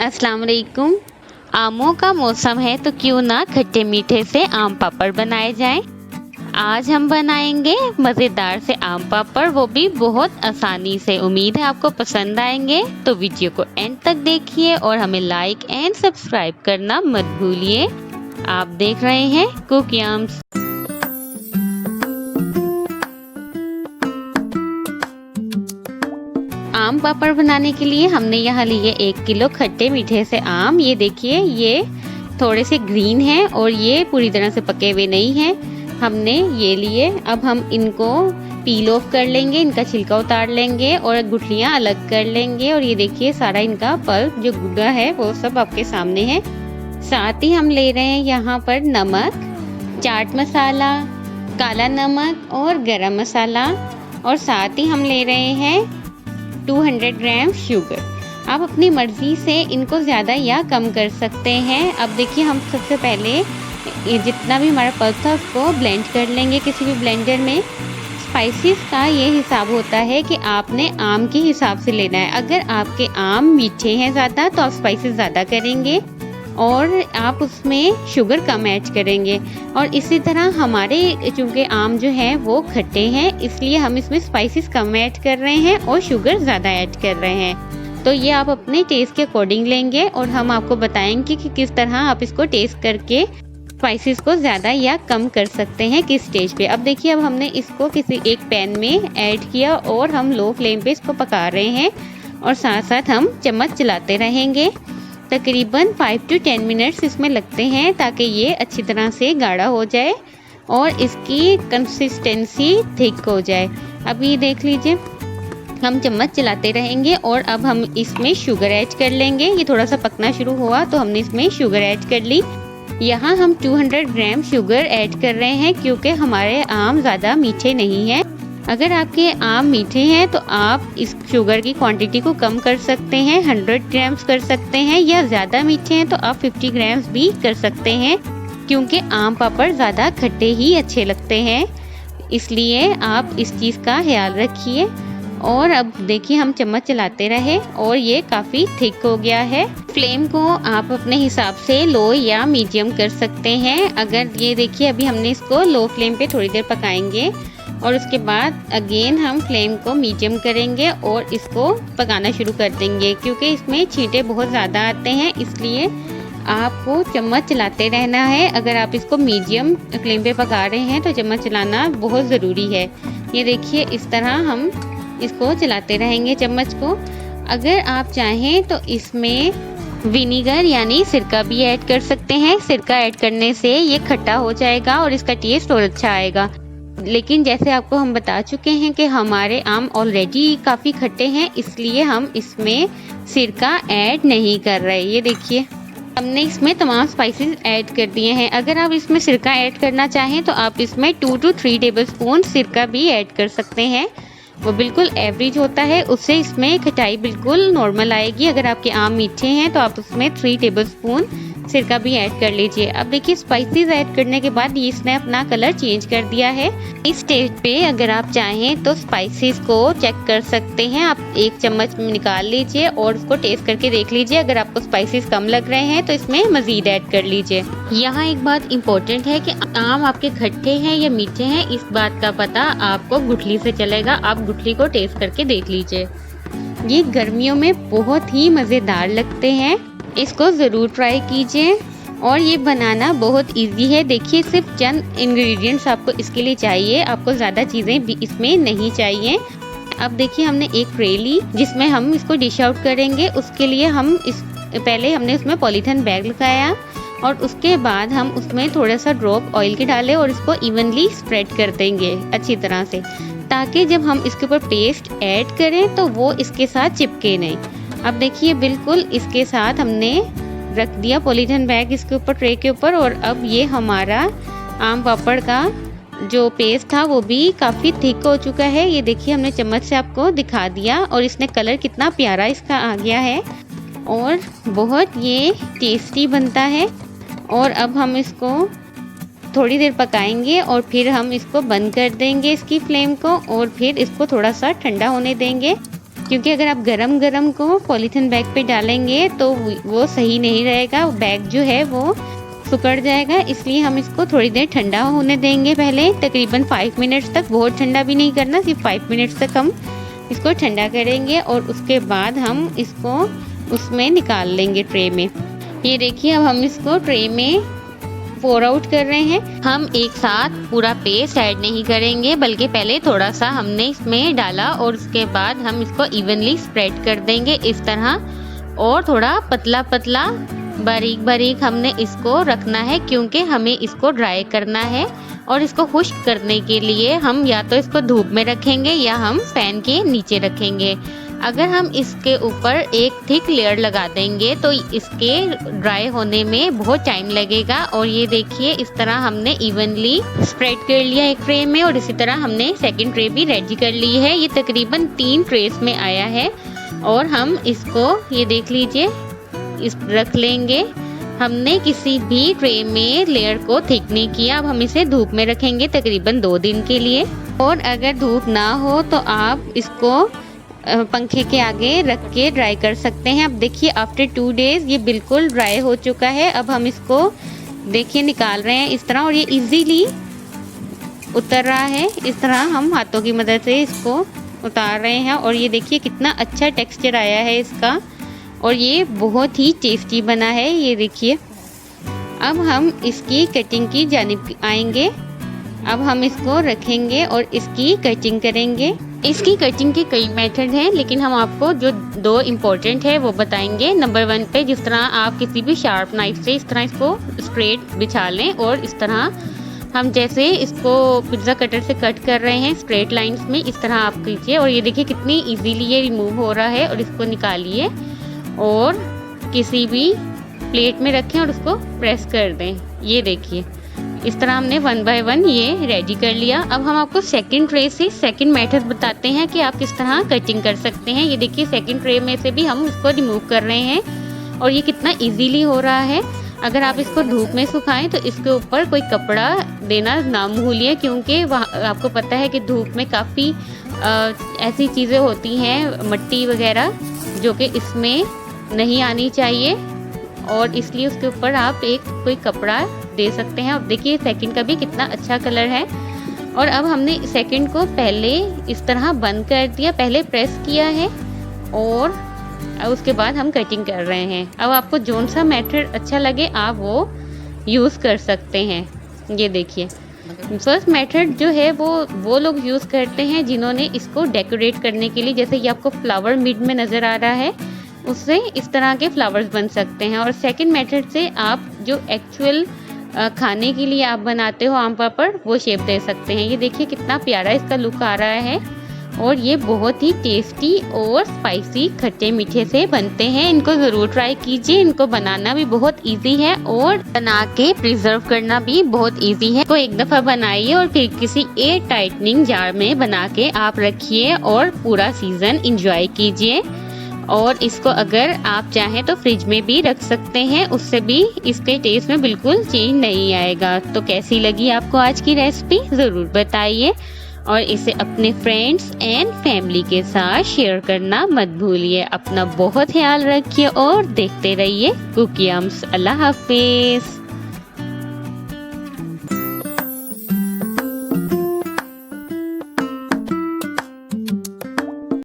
अस्सलाम वालेकुम। आमों का मौसम है तो क्यों ना खट्टे मीठे से आम पापड़ बनाए जाएं। आज हम बनाएंगे मज़ेदार से आम पापड़, वो भी बहुत आसानी से। उम्मीद है आपको पसंद आएंगे, तो वीडियो को एंड तक देखिए और हमें लाइक एंड सब्सक्राइब करना मत भूलिए। आप देख रहे हैं कुक याम्स। आम पापड़ बनाने के लिए हमने यहाँ लिए 1 किलो खट्टे मीठे से आम। ये देखिए, ये थोड़े से ग्रीन हैं और ये पूरी तरह से पके हुए नहीं हैं। हमने ये लिए। अब हम इनको पील ऑफ कर लेंगे, इनका छिलका उतार लेंगे और गुठलियाँ अलग कर लेंगे। और ये देखिए, सारा इनका पल्प जो गुदा है वो सब आपके सामने है। साथ ही हम ले रहे हैं यहाँ पर नमक, चाट मसाला, काला नमक और गरम मसाला। और साथ ही हम ले रहे हैं 200 ग्राम शुगर। आप अपनी मर्ज़ी से इनको ज़्यादा या कम कर सकते हैं। अब देखिए, हम सबसे पहले ये जितना भी हमारा पल्प था उसको ब्लेंड कर लेंगे किसी भी ब्लेंडर में। स्पाइसेस का ये हिसाब होता है कि आपने आम के हिसाब से लेना है। अगर आपके आम मीठे हैं ज़्यादा तो आप स्पाइसेस ज़्यादा करेंगे और आप उसमें शुगर कम ऐड करेंगे। और इसी तरह हमारे चूँकि आम जो है वो खट्टे हैं, इसलिए हम इसमें स्पाइसेस कम ऐड कर रहे हैं और शुगर ज़्यादा ऐड कर रहे हैं। तो ये आप अपने टेस्ट के अकॉर्डिंग लेंगे और हम आपको बताएंगे कि किस तरह आप इसको टेस्ट करके स्पाइसेस को ज़्यादा या कम कर सकते हैं किस स्टेज पे। अब देखिए, अब हमने इसको किसी एक पैन में ऐड किया और हम लो फ्लेम पे इसको पका रहे हैं और साथ साथ हम चम्मच चलाते रहेंगे। तकरीबन 5 to 10 मिनट्स इसमें लगते हैं ताकि ये अच्छी तरह से गाढ़ा हो जाए और इसकी कंसिस्टेंसी थिक हो जाए। अब ये देख लीजिए, हम चम्मच चलाते रहेंगे और अब हम इसमें शुगर ऐड कर लेंगे। ये थोड़ा सा पकना शुरू हुआ तो हमने इसमें शुगर ऐड कर ली। यहाँ हम 200 ग्राम शुगर ऐड कर रहे हैं क्योंकि हमारे आम ज़्यादा मीठे नहीं हैं। अगर आपके आम मीठे हैं तो आप इस शुगर की क्वांटिटी को कम कर सकते हैं, 100 ग्राम्स कर सकते हैं, या ज़्यादा मीठे हैं तो आप 50 ग्राम्स भी कर सकते हैं क्योंकि आम पापड़ ज़्यादा खट्टे ही अच्छे लगते हैं। इसलिए आप इस चीज़ का ख्याल रखिए। और अब देखिए, हम चम्मच चलाते रहे और ये काफ़ी थिक हो गया है। फ्लेम को आप अपने हिसाब से लो या मीडियम कर सकते हैं। अगर ये देखिए, अभी हमने इसको लो फ्लेम पे थोड़ी देर पकाएंगे और उसके बाद अगेन हम फ्लेम को मीडियम करेंगे और इसको पकाना शुरू कर देंगे। क्योंकि इसमें छींटे बहुत ज़्यादा आते हैं, इसलिए आपको चम्मच चलाते रहना है। अगर आप इसको मीडियम फ्लेम पे पका रहे हैं तो चम्मच चलाना बहुत ज़रूरी है। ये देखिए, इस तरह हम इसको चलाते रहेंगे चम्मच को। अगर आप चाहें तो इसमें विनीगर यानी सिरका भी ऐड कर सकते हैं। सिरका ऐड करने से ये खट्टा हो जाएगा और इसका टेस्ट और अच्छा आएगा। लेकिन जैसे आपको हम बता चुके हैं कि हमारे आम ऑलरेडी काफ़ी खट्टे हैं, इसलिए हम इसमें सिरका ऐड नहीं कर रहे। ये देखिए, हमने इसमें तमाम स्पाइसेस ऐड कर दिए हैं। अगर आप इसमें सिरका ऐड करना चाहें तो आप इसमें 2 to 3 टेबलस्पून सिरका भी ऐड कर सकते हैं। वो बिल्कुल एवरेज होता है, उससे इसमें खटाई बिल्कुल नॉर्मल आएगी। अगर आपके आम मीठे हैं तो आप उसमें 3 टेबलस्पून सिरका भी ऐड कर लीजिए। अब देखिए, स्पाइसेस ऐड करने के बाद ये इसने अपना कलर चेंज कर दिया है। इस स्टेज पे अगर आप चाहें तो स्पाइसेस को चेक कर सकते हैं। आप एक चम्मच में निकाल लीजिए और उसको टेस्ट करके देख लीजिए। अगर आपको स्पाइसेस कम लग रहे हैं तो इसमें मज़ीद ऐड कर लीजिए। यहाँ एक बात इम्पोर्टेंट है कि आम आपके खट्टे हैं या मीठे हैं, इस बात का पता आपको गुठली से चलेगा। आप गुठली को टेस्ट करके देख लीजिए। ये गर्मियों में बहुत ही मज़ेदार लगते हैं, इसको ज़रूर ट्राई कीजिए। और ये बनाना बहुत इजी है। देखिए, सिर्फ चंद इंग्रेडिएंट्स आपको इसके लिए चाहिए, आपको ज़्यादा चीज़ें भी इसमें नहीं चाहिए। अब देखिए, हमने एक ट्रे ली जिसमें हम इसको डिश आउट करेंगे। उसके लिए पहले हमने उसमें पॉलीथिन बैग लगाया और उसके बाद हम उसमें थोड़ा सा ड्रॉप ऑयल के डाले और इसको इवनली स्प्रेड कर देंगे अच्छी तरह से, ताकि जब हम इसके ऊपर पेस्ट ऐड करें तो वो इसके साथ चिपके नहीं। अब देखिए, बिल्कुल इसके साथ हमने रख दिया पॉलीथिन बैग इसके ऊपर, ट्रे के ऊपर। और अब ये हमारा आम पापड़ का जो पेस्ट था वो भी काफ़ी थिक हो चुका है। ये देखिए, हमने चम्मच से आपको दिखा दिया और इसने कलर कितना प्यारा इसका आ गया है और बहुत ये टेस्टी बनता है। और अब हम इसको थोड़ी देर पकाएंगे और फिर हम इसको बंद कर देंगे इसकी फ्लेम को और फिर इसको थोड़ा सा ठंडा होने देंगे। क्योंकि अगर आप गरम गरम को पॉलीथीन बैग पे डालेंगे तो वो सही नहीं रहेगा, बैग जो है वो सिकुड़ जाएगा। इसलिए हम इसको थोड़ी देर ठंडा होने देंगे, पहले तकरीबन 5 मिनट्स तक। बहुत ठंडा भी नहीं करना, सिर्फ 5 मिनट्स तक हम इसको ठंडा करेंगे और उसके बाद हम इसको उसमें निकाल लेंगे ट्रे में। ये देखिए अब हम इसको ट्रे में पोर आउट कर रहे हैं। हम एक साथ पूरा पेस्ट ऐड नहीं करेंगे, बल्कि पहले थोड़ा सा हमने इसमें डाला और उसके बाद हम इसको इवनली स्प्रेड कर देंगे इस तरह। और थोड़ा पतला पतला बारीक बारीक हमने इसको रखना है, क्योंकि हमें इसको ड्राई करना है। और इसको खुश्क करने के लिए हम या तो इसको धूप में रखेंगे या हम फैन के नीचे रखेंगे। अगर हम इसके ऊपर एक थिक लेयर लगा देंगे तो इसके ड्राई होने में बहुत टाइम लगेगा। और ये देखिए इस तरह हमने इवनली स्प्रेड कर लिया एक ट्रे में, और इसी तरह हमने सेकंड ट्रे भी रेडी कर ली है। ये तकरीबन 3 ट्रेस में आया है और हम इसको ये देख लीजिए इस रख लेंगे। हमने किसी भी ट्रे में लेयर को थिक नहीं किया। अब हम इसे धूप में रखेंगे तकरीबन 2 दिन के लिए। और अगर धूप ना हो तो आप इसको पंखे के आगे रख के ड्राई कर सकते हैं। अब देखिए आफ्टर 2 डेज ये बिल्कुल ड्राई हो चुका है। अब हम इसको देखिए निकाल रहे हैं इस तरह, और ये इजीली उतर रहा है। इस तरह हम हाथों की मदद से इसको उतार रहे हैं और ये देखिए कितना अच्छा टेक्सचर आया है इसका, और ये बहुत ही टेस्टी बना है। ये देखिए अब हम इसकी कटिंग की जानिब आएंगे। अब हम इसको रखेंगे और इसकी कटिंग करेंगे। इसकी कटिंग के कई मेथड हैं, लेकिन हम आपको जो 2 इम्पोर्टेंट है वो बताएंगे। नंबर 1 पे जिस तरह आप किसी भी शार्प नाइफ से इस तरह इसको स्ट्रेट बिछा लें, और इस तरह हम जैसे इसको पिज्ज़ा कटर से कट कर रहे हैं स्ट्रेट लाइंस में, इस तरह आप कीजिए। और ये देखिए कितनी इजीली ये रिमूव हो रहा है। और इसको निकालिए और किसी भी प्लेट में रखें और उसको प्रेस कर दें। ये देखिए इस तरह हमने 1 बाय 1 ये रेडी कर लिया। अब हम आपको सेकंड ट्रे से सेकंड मेथड बताते हैं कि आप किस तरह कटिंग कर सकते हैं। ये देखिए सेकंड ट्रे में से भी हम इसको रिमूव कर रहे हैं और ये कितना इजीली हो रहा है। अगर आप इसको धूप में सुखाएं तो इसके ऊपर कोई कपड़ा देना ना भूलिए, क्योंकि आपको पता है कि धूप में काफ़ी ऐसी चीज़ें होती हैं मट्टी वगैरह जो कि इसमें नहीं आनी चाहिए, और इसलिए उसके ऊपर आप एक कोई कपड़ा दे सकते हैं। और देखिए सेकंड का भी कितना अच्छा कलर है। और अब हमने सेकंड को पहले इस तरह बंद कर दिया, पहले प्रेस किया है और उसके बाद हम कटिंग कर रहे हैं। अब आपको जोन सा मेथड अच्छा लगे आप वो यूज़ कर सकते हैं। ये देखिए फर्स्ट मेथड जो है वो लोग यूज़ करते हैं जिन्होंने इसको डेकोरेट करने के लिए, जैसे ये आपको फ्लावर मिड में नज़र आ रहा है, उससे इस तरह के फ्लावर्स बन सकते हैं। और सेकंड मेथड से आप जो एक्चुअल खाने के लिए आप बनाते हो आम पापड़, वो शेप दे सकते हैं। ये देखिए कितना प्यारा इसका लुक आ रहा है, और ये बहुत ही टेस्टी और स्पाइसी खट्टे मीठे से बनते हैं। इनको ज़रूर ट्राई कीजिए। इनको बनाना भी बहुत इजी है और बना के प्रिजर्व करना भी बहुत इजी है। तो एक दफ़ा बनाइए और फिर किसी एयर टाइटनिंग जार में बना के आप रखिए और पूरा सीज़न इंजॉय कीजिए। और इसको अगर आप चाहें तो फ्रिज में भी रख सकते हैं, उससे भी इसके टेस्ट में बिल्कुल चेंज नहीं आएगा। तो कैसी लगी आपको आज की रेसिपी ज़रूर बताइए, और इसे अपने फ्रेंड्स एंड फैमिली के साथ शेयर करना मत भूलिए। अपना बहुत ख्याल रखिए और देखते रहिए कुकी यम्स। अल्लाह हाफिज़।